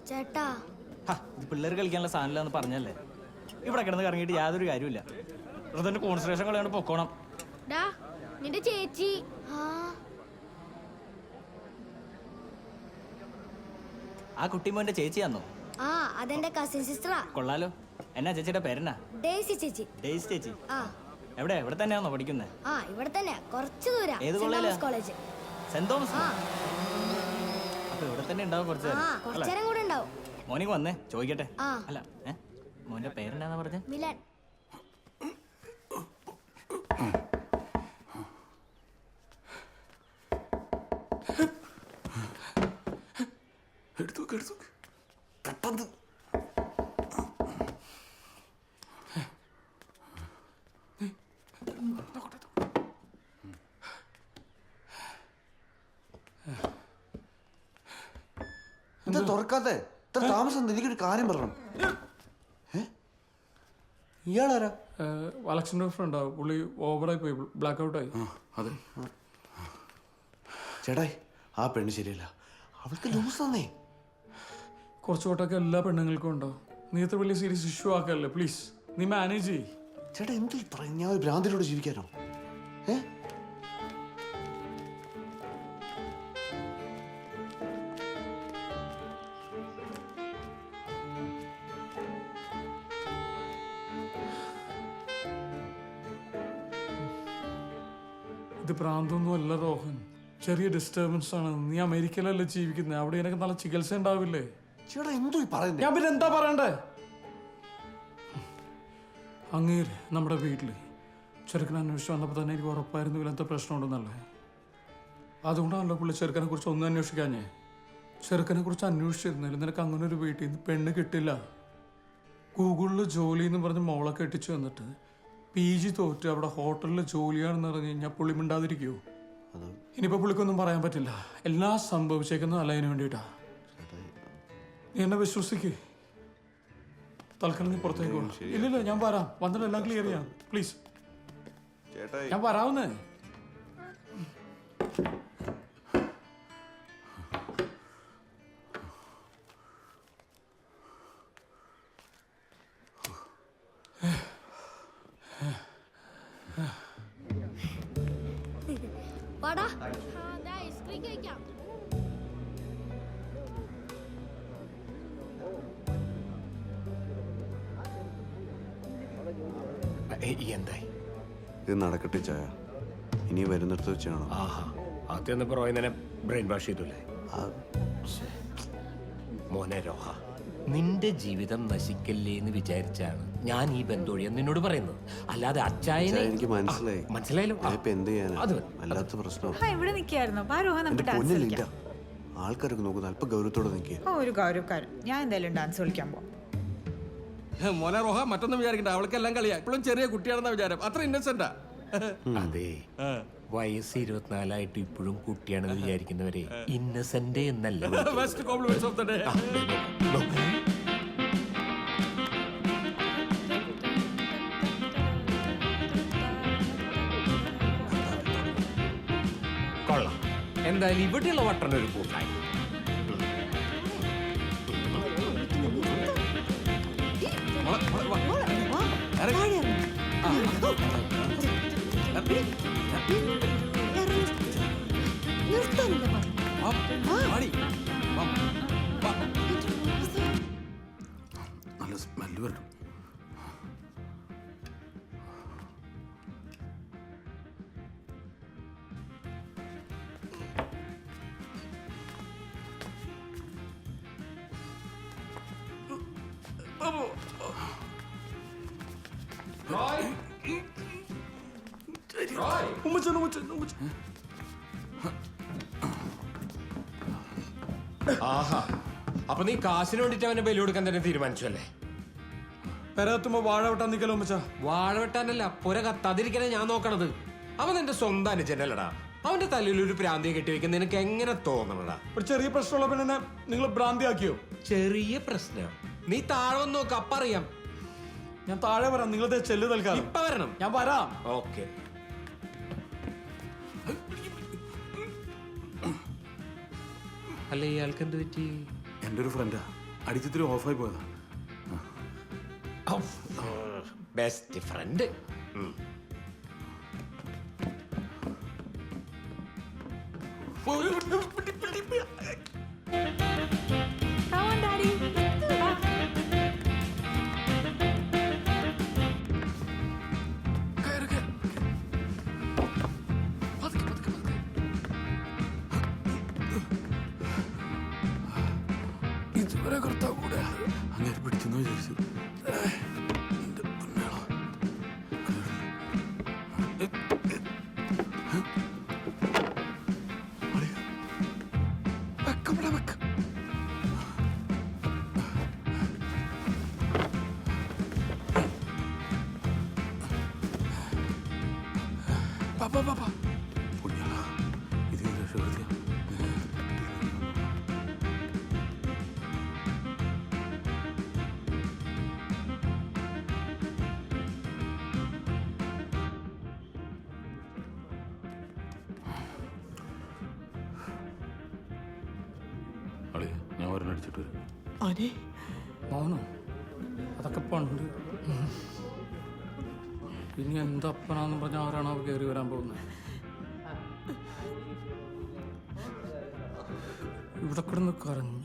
ചേട്ടാ ഇത് പിള്ളേർ കളിക്കാനുള്ള സാധനമില്ലെന്ന് പറഞ്ഞല്ലേ. ഇവിടെ കിടന്ന് കറങ്ങിയിട്ട് യാതൊരു കാര്യമില്ല. ബ്രദറിന്റെ കോൺസെൻട്രേഷൻ കളയാണ്ട് പൊക്കോണം. ഡാ നിന്റെ ചേച്ചി ആ കുട്ടിമോന്റെ ചേച്ചിയാന്നോ? ആ അതെന്റെ കസിൻ സിസ്റ്ററാ. കൊള്ളാലോ. എന്നാ ചേച്ചിയുടെ പേരെന്നാ? ഡേസി ചേച്ചി. ഡേയ്സ് ചേച്ചി. ആ എവിടെ ഇവിടെ തന്നെയാണോ പഠിക്കുന്നത്? ആ ഇവിടെ തന്നെ കുറച്ച് ദൂരം. ഏത് കോളേജിലാ? കോളേജ്. Saint Thomas. ആ അപ്പൊ ഇവിടെ തന്നെ ഉണ്ടാവും കുറച്ച് നേരം. കുറച്ചേരം കൂടെ ഉണ്ടാവും. മോർണിംഗ് വന്നേ ചോദിക്കട്ടെ. ആ അല്ല മോന്റെ പേരെന്നാന്ന് പറഞ്ഞേ? മിലൻ. പെട്ടെന്ന് എന്താ തുറക്കാത്തെ? ഇത്ര താമസം എനിക്കൊരു കാര്യം പറയണം. ഇയാളാരാ? അലക്സിന്റെ ഫ്രണ്ട് ആവും. പുള്ളി ഓവറായി പോയി, ബ്ലാക്ക് ഔട്ട് ആയി. അതെ ചേട്ടായി, ആ പെണ്ണ് ശരിയല്ല. അവൾക്ക് ലൂസ് തന്നേ. കുറച്ച് വട്ടമൊക്കെ എല്ലാ പെണ്ണുങ്ങൾക്കും ഉണ്ടാവും. നീ ഇത്ര വലിയ സീരിയസ് ഇഷ്യൂ ആക്കല്ലേ പ്ലീസ്. നീ മാനേജ് ചെയ്യ്. ചേട്ടാ എന്ത് പറയും? ഞാൻ ഒരു ഭ്രാന്തിലൂടെ ജീവിക്കാനോ? ഇത് പ്രാന്തൊന്നും അല്ല റോഹൻ, ചെറിയ ഡിസ്റ്റർബൻസ് ആണ്. നീ അമേരിക്കയിലല്ലേ ജീവിക്കുന്നത്, അവിടെ എനിക്ക് നല്ല ചികിത്സ ഉണ്ടാവില്ലേ? ചേട്ടാ എന്തോ പറയുന്നത്? ഞാൻ പിന്നെ എന്താ പറയണ്ടേ? അങ്ങേര് നമ്മുടെ വീട്ടില് ചെറുക്കനെ അന്വേഷിച്ച് വന്നപ്പോൾ തന്നെ എനിക്ക് ഉറപ്പായിരുന്നു ഇല്ലാത്ത പ്രശ്നമുണ്ടെന്നല്ലേ. അതുകൊണ്ടാണല്ലോ പുള്ളി ചെറുക്കനെ കുറിച്ച് ഒന്നും അന്വേഷിക്കാഞ്ഞേ. ചെറുക്കനെ കുറിച്ച് അന്വേഷിച്ചിരുന്നാലും നിനക്ക് അങ്ങനെ ഒരു വീട്ടിൽ നിന്ന് പെണ്ണ് കിട്ടില്ല. ഗൂഗിളിൽ ജോലി എന്ന് പറഞ്ഞ് മോളെ കെട്ടിച്ചു വന്നിട്ട് PG തോറ്റ് അവിടെ ഹോട്ടലിൽ ജോലിയാണെന്ന് പറഞ്ഞു കഴിഞ്ഞാൽ പുള്ളി മിണ്ടാതിരിക്കുവോ? ഇനിയിപ്പോ പുള്ളിക്കൊന്നും പറയാൻ പറ്റില്ല. എല്ലാം സംഭവിച്ചേക്കുന്നത് അല്ല അതിന് വേണ്ടിയിട്ടാ. നീ എന്നെ വിശ്വസിക്ക്. തൽക്കാലം നീ പുറത്തേക്ക് പോകണം. ഇല്ലില്ല ഞാൻ വരാം, വന്നിട്ട് എല്ലാം ക്ലിയർ ചെയ്യാം പ്ലീസ്. ഞാൻ വരാവുന്നേ. വാടാ ഐസ്ക്രീം കഴിക്കാം. എന്തായി? ഇത് നടക്കട്ടെ ചായ. ഇനി വരുന്നിടത്ത് വെച്ച് കാണാം. ആഹാ, ആദ്യം റോയിനെ ബ്രെയിൻ വാഷ് ചെയ്തല്ലേ? മോനെ രോഹ, നിന്റെ ജീവിതം നശിക്കല്ലേ എന്ന് വിചാരിച്ചാണ് ഞാൻ ഈ ബന്ധോഴിയെന്ന് നിന്നോട് പറയുന്നത്. അല്ലാതെ അച്ചായനെ എനിക്ക് മനസ്സിലായി. മനസ്സിലായല്ലോ. എന്ത് ചെയ്യാനാ? അല്ലാത്ത പ്രശ്നം ഇവിടെ നിൽക്കായിരുന്നു. ആൾക്കാരൊക്കെ നോക്കുന്നത് അല്പം ഗൗരവത്തോടെ നിൽക്കുക. ഒരു ഗൗരവക്കാരൻ. ഞാൻ എന്തായാലും ഡാൻസ് കളിക്കാൻ പോവാം. മോനെ റോഹ, മറ്റൊന്നും വിചാരിക്കണ്ട. അവൾക്കെല്ലാം കളിയാ. ഇപ്പോഴും ചെറിയ കുട്ടിയാണെന്ന വിചാരം. അത്ര ഇന്നസെന്റാ. അതെ, വയസ്സ് 24 ഇപ്പോഴും കുട്ടിയാണെന്ന് വിചാരിക്കുന്നവരെ ഇന്നസെന്റ് എന്നല്ല. Best compliments of the day. കൊള്ളാം. എന്തായാലും ഇവിടെയുള്ള വട്ടനൊരു കൂട്ടായി. നല്ല സ്മെല്ല് വരും. ആഹാ, അപ്പൊ നീ കാശിന് വേണ്ടിട്ട് അവനെ ബലി കൊടുക്കാൻ തന്നെ തീരുമാനിച്ചു അല്ലേ? പെരത്തുമ്പോ വാഴ വെട്ടാൻ നിക്കലോ മച്ചാ. വാഴ വെട്ടാനല്ല, പുര കത്താതിരിക്കാനാ ഞാൻ നോക്കണത്. അവൻ എന്റെ സ്വന്തം അനുജനല്ലടാ. അവന്റെ തലയിൽ ഒരു പ്രാന്തിയെ കെട്ടിവെക്കാൻ നിനക്ക് എങ്ങനെ തോന്നണടാ? ഒരു ചെറിയ പ്രശ്നമുള്ള പെണ്ണിനെ നിങ്ങൾ ഭ്രാന്തിയാക്കിയോ? ചെറിയ പ്രശ്നം. നീ താഴെ വന്ന് നോക്ക്, അപ്പറിയാം. ഞാൻ താഴെ വരാം, നിങ്ങളത് ചെല്ല് തൽക്കാലം. ഇപ്പൊ വരണം. ഞാൻ വരാം. ഓക്കെ. അല്ല, ഇയാൾക്ക് എന്ത് പറ്റി? എൻ്റെ ഒരു ഫ്രണ്ടാ. അടിച്ചിത്തിരി ഓഫായി പോയതാ. Best friend. Come on, Daddy. ഇതുവരെ കർത്താവ് കൂടെ അങ്ങനെ പിടിച്ചെന്ന് വിചാരിച്ചു. എന്റെ പൊന്നേളാ. അളിയാ. വെക്കപ്പെടാ വെക്ക. പാപ്പാ പാപ്പാ പുണ്യാളാ. ഇത് രക്ഷപ്പെടുത്തിയ അളിയാ, ഞാൻ ഒരെണ്ണം അടിച്ചിട്ട് വരാം. മോനോ അതൊക്കെ പണ്ട്. ഇനി എന്തപ്പനാന്ന് പറഞ്ഞ ആരാണോ കയറി വരാൻ പോകുന്നത്? ഇവിടെ കിടന്ന് കരഞ്ഞ്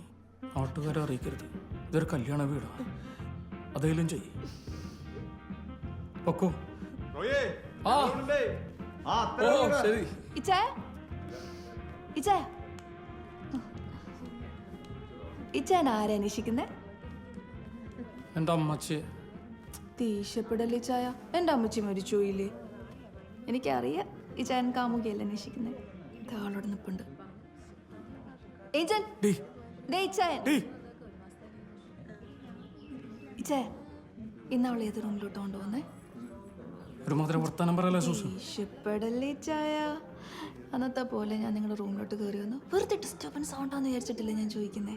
നാട്ടുകാരെ അറിയിക്കരുത്. ഇതൊരു കല്യാണ വീടാണ്. അതേലും ചെയ്യ്. പൊക്കോ. ആ ഓ ശരി. ഇച്ചാൻ ആരാ അന്വേഷിക്കുന്നേ? എൻ്റെ അമ്മച്ചി. ദേഷ്യപ്പെടല്ലേ ചായ, എൻ്റെ അമ്മച്ചി മരിച്ചുപോയില്ലേ? എനിക്കറിയാം ഇച്ചാൻ കാമുകയല്ല അന്വേഷിക്കുന്നേ. ഇതാളോട് നിപ്പുണ്ട്. ഏച്ചൻ, ഡീ ദേ ഇച്ചായൻ. ഡീ ഇച്ചേ, ഇന്ന് അവളെ ഏത് റൂമിലോട്ട് കൊണ്ടുപോകുന്നേ? ഒരുമാതിരി വർത്താനം പറയല്ലേ സൂസു. ദേഷ്യപ്പെടല്ലേ ചായ. അന്നത്തെ പോലെ ഞാൻ നിങ്ങളുടെ റൂമിലോട്ട് കയറി വന്നു. വെറുതെ ഡിസ്റ്റർബൻസ് സൗണ്ടാന്ന് വിചാരിച്ചിട്ടില്ല ഞാൻ ചോദിക്കുന്നേ.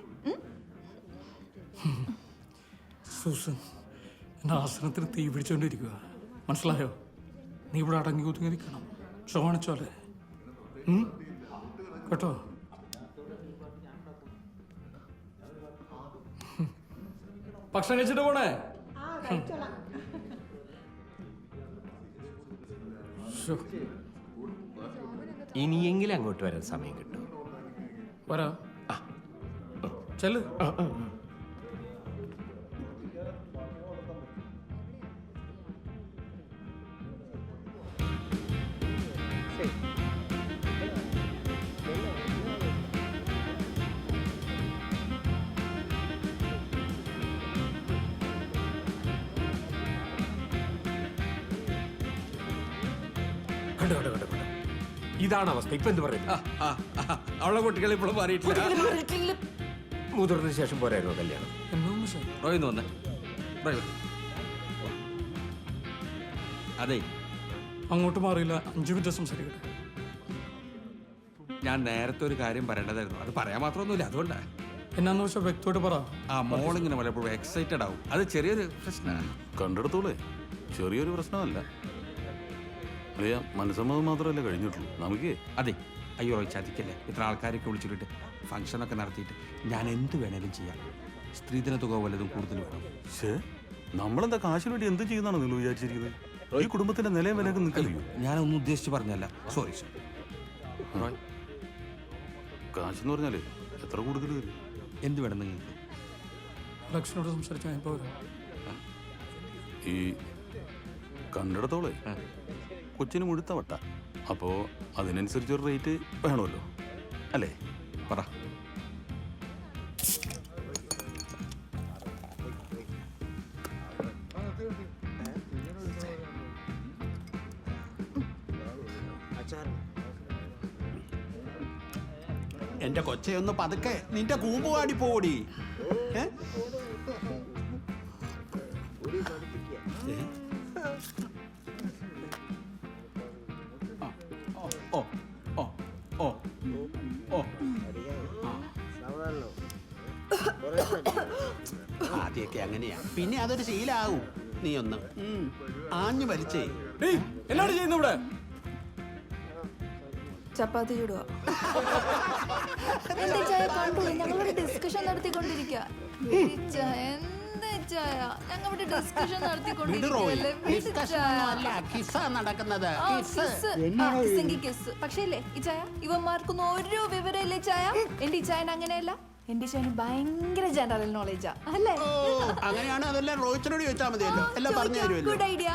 സൂസൻ, എൻ്റെ ആസനത്തിന് തീ പിടിച്ചുകൊണ്ടിരിക്കുക. മനസ്സിലായോ? നീ ഇവിടെ അടങ്ങി ഒതുങ്ങിയിരിക്കണം. ക്ഷോണിച്ചോലെ കേട്ടോ? ഭക്ഷണം കഴിച്ചിട്ട് പോണേ. ഇനിയെങ്കിലും അങ്ങോട്ട് വരാൻ സമയം കിട്ടും. വരാ. ചെല്ല്. ഇതാണ് അവസ്ഥ. ഇപ്പൊ എന്ത് പറയുന്നു? അവളെ കുട്ടികൾ ഇപ്പോഴും മാറിയിട്ടില്ല. മുതിർന്ന ശേഷം പോരായിരുന്നു കല്യാണം. എന്നൊന്നും സാർ റോയിന്ന് വന്നേ. റോയ് വാ. അതെ, അങ്ങോട്ട് മാറിയില്ല. 5 മിനിറ്റ് സംസാരിക്കട്ടെ. ഞാൻ നേരത്തെ ഒരു കാര്യം പറയേണ്ടതായിരുന്നു. അത് പറയാൻ മാത്രമൊന്നുമില്ല, അതുകൊണ്ടാ. എന്നാന്ന് വെച്ചാൽ വ്യക്തമായിട്ട് പറ. ആ മോളിങ്ങനെ പലപ്പോഴും എക്സൈറ്റഡ് ആവും. അത് ചെറിയൊരു പ്രശ്നമാണ്. കണ്ടെടുത്തോളേ, ചെറിയൊരു പ്രശ്നമല്ല. അളിയ, മനസ്സമ്മതം മാത്രമല്ല കഴിഞ്ഞിട്ടുള്ളൂ. നമുക്ക് അതെ, അയ്യോ റോയ് ചതിക്കല്ലേ. ഇത്ര ആൾക്കാരൊക്കെ വിളിച്ചിട്ട് ഫംഗ്ഷനൊക്കെ നടത്തിയിട്ട് ഞാൻ എന്ത് വേണേലും ചെയ്യാം. സ്ത്രീധന തുക വല്ലതും കൂടുതൽ വേണം. ശേ, നമ്മളെന്താ കാശിന് വേണ്ടി എന്ത് ചെയ്യുന്നതാണ് നിങ്ങൾ വിചാരിച്ചിരിക്കുന്നത്? ഈ കുടുംബത്തിന്റെ നിലയും വിലയൊക്കെ നിൽക്കല്ലോ. ഞാനൊന്നും ഉദ്ദേശിച്ച് പറഞ്ഞല്ല. Sorry sir. റോയ്, കാശെന്ന് പറഞ്ഞാലേ എത്ര കൂടുതൽ തരും? എന്ത് വേണം നിങ്ങൾക്ക്? ലക്ഷ്മിയോട് സംസാരിച്ചാൽ ഞാൻ ഇപ്പോൾ വരാം. ഈ കണ്ടെടുത്തോളേ കൊച്ചിന് മുഴുത്ത വട്ട. അപ്പോൾ അതിനനുസരിച്ചൊരു റേറ്റ് വേണമല്ലോ, അല്ലേ? പറ. എന്റെ കൊച്ചയൊന്ന് പതുക്കെ, നിന്റെ കൂമ്പ് പാടി പോടി. ഓ ഓ ഓ ഓ ആദ്യമൊക്കെ അങ്ങനെയാ, പിന്നെ അതൊരു ശീലാവും. നീ ഒന്ന് ആഞ്ഞു വലിച്ചേ. എന്നാണ് ചെയ്യുന്നത് ഇവിടെ? ചപ്പാത്തി ചൂടുക. എന്താ ചായ കണ്ടു? ഞങ്ങളൊരു ഡിസ്കഷൻ നടത്തിക്കൊണ്ടിരിക്കുക. എന്താ ചായ ഞങ്ങൾ ഇവിടെ ഡിസ്കഷൻ വിട് റോയ്. നടത്തിക്കൊണ്ടിരിക്കുകയല്ലേ ഡിസ്കഷൻ ഒന്നുമല്ല, കിസ്സാ നടക്കുന്നത്. കിസ്. പക്ഷേ ഇല്ലേ ഈ ചായ ഇവന്മാർക്കൊന്നും ഒരു വിവരമില്ലേ ചായ. എന്റെ ഈ ചായന് അങ്ങനെയല്ല, എന്റെ ചായന് ഭയങ്കര ജനറൽ നോളജാ അല്ലേ? ഓ, അങ്ങനെയാണ്. അതെല്ലാം റോയിച്ചിനോട് ചോദിച്ചാൽ മതിയല്ലോ, എല്ലാം പറഞ്ഞു തരുമല്ലോ. Good idea.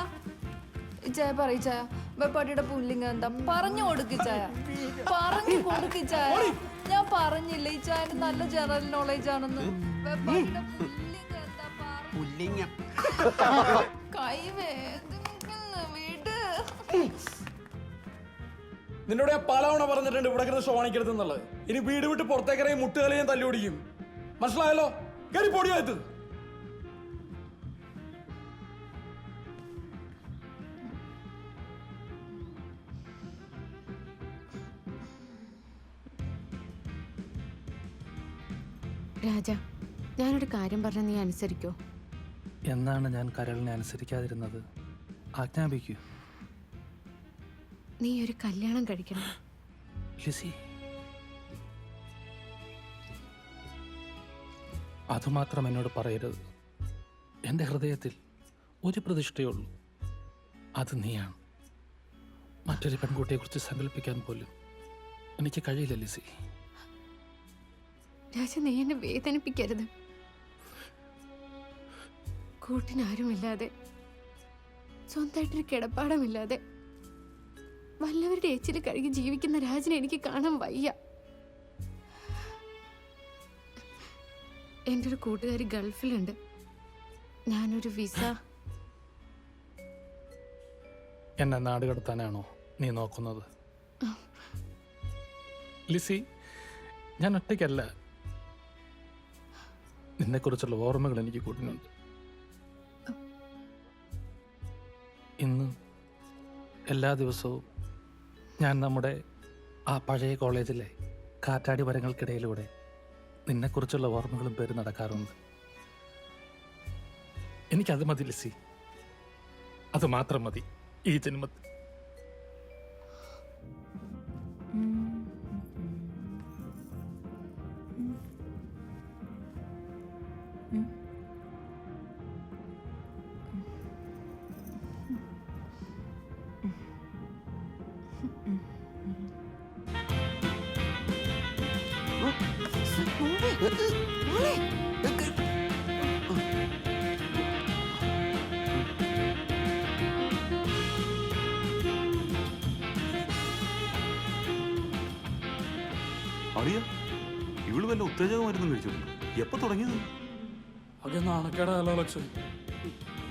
ചായ പറയിച്ചായ വെപ്പാട്ടിയുടെ പുല്ലിങ് എന്താ പറഞ്ഞു കൊടുക്കിച്ചായ, പറഞ്ഞു കൊടുക്കിച്ചായ. ഞാൻ പറഞ്ഞില്ല ഈ ചായന് നല്ല ജനറൽ നോളജ് ആണെന്ന്. വെപ്പാട്ടിയുടെ പുല്ലിങ് എന്താ പുല്ലിങ്ങ. കൈ വേദനിക്കുന്നു വീട്. നിന്നോട് ഞാൻ പലവണ പറഞ്ഞിട്ടുണ്ട് ഇവിടെ കിടന്ന് ഷോണിക്കരുത് എന്നുള്ളത്. ഇനി വീട് വിട്ട് പുറത്തേക്കിറങ്ങി മുട്ടുകാലി ഞാൻ തല്ലി ഓടിക്കും. മനസ്സിലായല്ലോ? കയറി പൊടിയായത്. രാജ, ഞാനൊരു കാര്യം പറഞ്ഞ നീ അനുസരിക്കോ? എന്നാണ് ഞാൻ കരളിനെ അനുസരിക്കാതിരുന്നത്? ആജ്ഞാപിക്കൂ. നീ ഒരു കല്യാണം കഴിക്കണം. ലിസി, അതുമാത്രം എന്നോട് പറയരുത്. എൻ്റെ ഹൃദയത്തിൽ ഒരു പ്രതിഷ്ഠയുള്ളൂ, അത് നീയാണ്. മറ്റൊരു പെൺകുട്ടിയെക്കുറിച്ച് സങ്കല്പിക്കാൻ പോലും എനിക്ക് കഴിയില്ല ലിസി. രാജ, നീ എന്നെ വേദനിപ്പിക്കരുത്. കൂട്ടിനാരുമില്ലാതെ, സ്വന്തമായിട്ടൊരു കിടപ്പാടമില്ലാതെ, വല്ലവരുടെ എച്ചിൽ കഴുകി ജീവിക്കുന്ന രാജനെ എനിക്ക് കാണാൻ വയ്യ. എൻ്റെ ഒരു കൂട്ടുകാരി ഗൾഫിലുണ്ട്. ഞാനൊരു വിസ. എന്നെ നാട് കടത്താനാണോ നീ നോക്കുന്നത്? ലിസി, ഞാൻ ഒറ്റയ്ക്കല്ല. നിന്നെക്കുറിച്ചുള്ള ഓർമ്മകൾ എനിക്ക് കൂട്ടിനുണ്ട്. ഇന്ന് എല്ലാ ദിവസവും ഞാൻ നമ്മുടെ ആ പഴയ കോളേജിലെ കാറ്റാടി മരങ്ങൾക്കിടയിലൂടെ നിന്നെക്കുറിച്ചുള്ള ഓർമ്മകളും പേര് നടക്കാറുണ്ട്. എനിക്കത് മതി ലിസി, അത് മാത്രം മതി ഈ ജന്മത്തിൽ. അറിയ ഇവള് വല്ല ഉത്തേജക മരുന്നും കഴിച്ചിട്ടുണ്ട്. എപ്പോ തുടങ്ങിയത്? അത് നാണക്കേടാണല്ലോ ലക്ഷ്യം.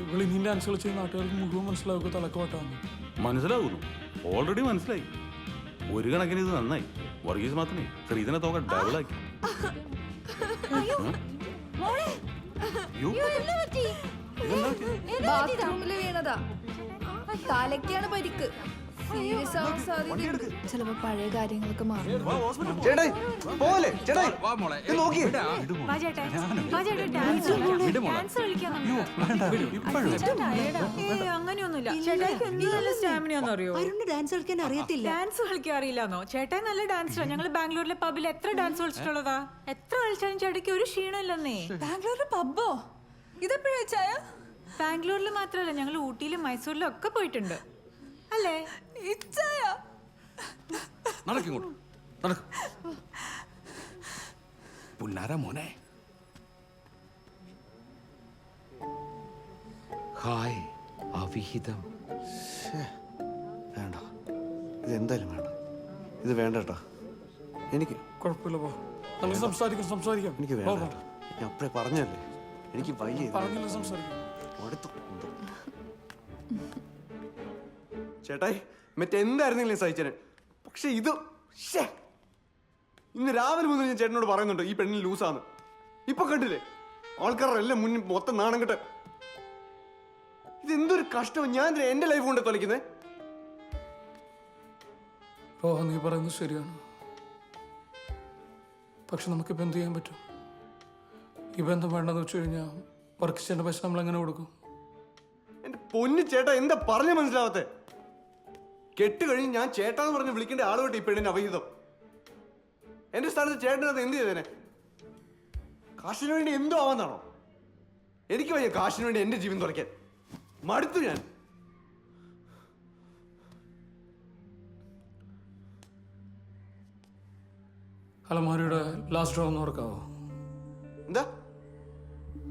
ഇവളി നിന്റെ അനുസരിച്ച് നാട്ടുകാർക്ക് മുഴുവൻ മനസ്സിലാക്കുക തലക്കോട്ടാണ്. മനസ്സിലാകുന്നു, ഓൾറെഡി മനസ്സിലായി. ഒരു കണക്കിന് ഇത് നന്നായി. വർഗീസ് മാത്രമേ ശ്രീധനെ തോക്ക ഡബിളാക്കി. ബാത്റൂമില് വീണതാ. തലക്കാണ് പരിക്ക്. സീരിയസ് ആവാൻ സാധ്യതയുണ്ട്. ചിലപ്പോ പഴയ കാര്യങ്ങളൊക്കെ മാറും. ചേട്ടായി പോലെ ചേട്ടായി ഇത് നോക്കിയേ. അങ്ങനെയൊന്നുമില്ല. ഡാൻസ് കളിക്കാൻ അറിയത്തില്ല. ഡാൻസ് കളിക്കാൻ അറിയില്ലെന്നോ? ചേട്ടായി നല്ല ഡാൻസറാ. ഞങ്ങൾ ബാംഗ്ലൂരിലെ പബ്ബിൽ എത്ര ഡാൻസ് കളിച്ചിട്ടുള്ളതാ. എത്ര കളിച്ചാലും ചേട്ടയ്ക്ക് ഒരു ക്ഷീണമില്ലെന്നേ. ബാംഗ്ലൂരിലെ പബ്ബോ? ഇതെപ്പോഴാ ചായ? ബാംഗ്ലൂരിൽ മാത്രമല്ല, ഞങ്ങൾ ഊട്ടിയിലും മൈസൂരിലും ഒക്കെ പോയിട്ടുണ്ട്. അല്ലേ? നടക്കിങ്ങോട്ട് നടക്കും. പുന്നാര മോനെ. ഹായ് അവിഹിതം. വേണ്ട, ഇത് എന്തായാലും വേണ്ട. ഇത് വേണ്ട കേട്ടോ. എനിക്ക് കുഴപ്പമില്ല, പോ. നമുക്ക് സംസാരിക്കാം. എനിക്ക് വേണ്ട കേട്ടോ. ഞാൻ അപ്പഴേ പറഞ്ഞല്ലേ, എനിക്ക് വയ്യ. പറഞ്ഞില്ല, സംസാരിക്കാം. ചേട്ടായി മറ്റെന്തായിരുന്നെങ്കിലും സഹിച്ചേനെ. പക്ഷെ ഇത് ഇന്ന് രാവിലെ മുതൽ ഞാൻ ചേട്ടനോട് പറയുന്നുണ്ട് ഈ പെണ്ണിന് ലൂസാന്ന്. ഇപ്പൊ കണ്ടില്ലേ ആൾക്കാരുടെ എല്ലാം മുന്നിൽ മൊത്തം നാണം കെട്ട്. ഇതെന്തൊരു കഷ്ടം. ഞാൻ എന്റെ ലൈഫ് കൊണ്ട് തൊലയ്ക്കുന്നേ. നീ പറയുന്നത് ശരിയാണ്. പക്ഷെ നമുക്കിപ്പോൾ എന്ത് ചെയ്യാൻ പറ്റും? ഈ ബന്ധം വേണ്ടെന്ന് വെച്ച് കഴിഞ്ഞാൽ വർക്കിച്ചേൻ്റെ പൈസ നമ്മൾ എങ്ങനെ കൊടുക്കും? എന്റെ പൊന്നു ചേട്ടാ, എന്താ പറഞ്ഞ മനസ്സിലാവത്തെ? കെട്ട് കഴിഞ്ഞ് ഞാൻ ചേട്ടാന്ന് പറഞ്ഞ് വിളിക്കേണ്ട ആളുകൊണ്ട് ഈ പെണ്ണിന്റെ അവിഹിതം. എന്റെ സ്ഥാനത്ത് ചേട്ടനത് എന്ത് ചെയ്തേനെ? കാശിന് വേണ്ടി എന്തോ ആവാന്നാണോ? എനിക്ക് വയ്യ കാശിന് വേണ്ടി എന്റെ ജീവൻ തുറയ്ക്കാൻ. മടുത്തു ഞാൻ. അലമാരിയുടെ ലാസ്റ്റ് ഡ്രോ ഒന്ന് ഓർക്കാവോ? എന്താ?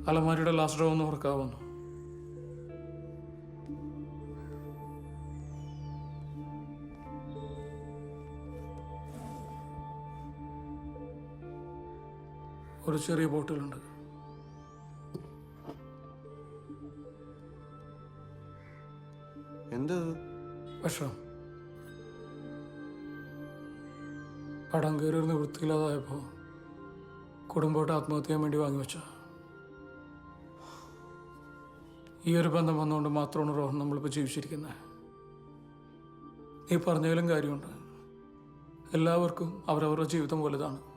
അലമാരിയുടെ ലാസ്റ്റ് ഡ്രോ ഒന്ന് ഓർക്കാവോ? ഒരു ചെറിയ ബോട്ടിലുണ്ട്. എന്താ? വിഷം. കടം കയറി ഒരു നിവൃത്തിയില്ലാതായപ്പോ കുടുംബമായിട്ട് ആത്മഹത്യ ചെയ്യാൻ വേണ്ടി വാങ്ങിവെച്ച. ഈ ഒരു ബന്ധം വന്നുകൊണ്ട് മാത്രമാണ് റോഹൻ നമ്മളിപ്പോൾ ജീവിച്ചിരിക്കുന്നത്. നീ പറഞ്ഞതിലും കാര്യമുണ്ട്. എല്ലാവർക്കും അവരവരുടെ ജീവിതം വലുതാണ്.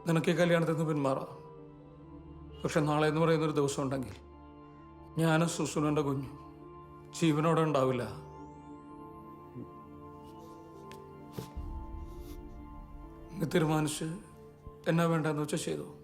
നിനക്ക് ഈ കല്യാണത്തിൽ നിന്ന് പിന്മാറാം. പക്ഷെ നാളെ എന്ന് പറയുന്നൊരു ദിവസം ഉണ്ടെങ്കിൽ ഞാനും സുസുനന്റെ കുഞ്ഞും ജീവനോടെ ഉണ്ടാവില്ല. നീ തീരുമാനിച്ച് എന്നാ വേണ്ടെന്ന് വെച്ചാൽ ചെയ്തു.